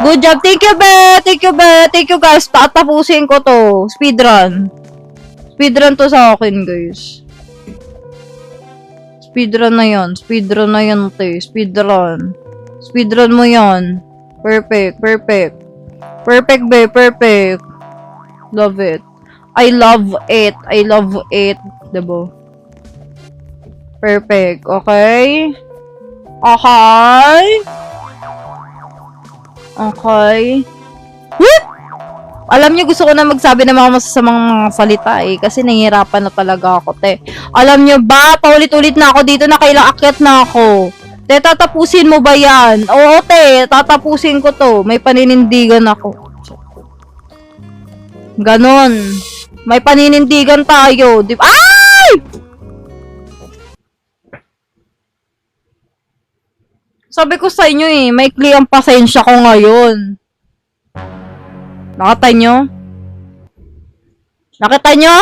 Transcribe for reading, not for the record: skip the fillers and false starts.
Good job. Thank you, be. Thank you, be. Thank you, guys. Tatapusin ko to. Speedrun. Speedrun to sa akin, guys. Speedrun na yan. Speedrun na yan, te. Speedrun. Speedrun mo yan. Perfect. Perfect. Perfect, be. Perfect. Love it. I love it. I love it. Diba? Perfect. Okay? Okay? Okay? Whoop! Alam niyo, gusto ko na magsabi ng mga masasamang mga salita eh. Kasi nahihirapan na talaga ako, te. Alam niyo ba, paulit-ulit na ako dito na kailang akyat na ako. Te, tatapusin mo ba yan? Oo, te. Tatapusin ko to. May paninindigan ako. Ganon. May paninindigan tayo. Di ba? Ay! Sabi ko sa inyo eh, maikli ang pasensya ko ngayon. Nakita nyo? Nakita nyo?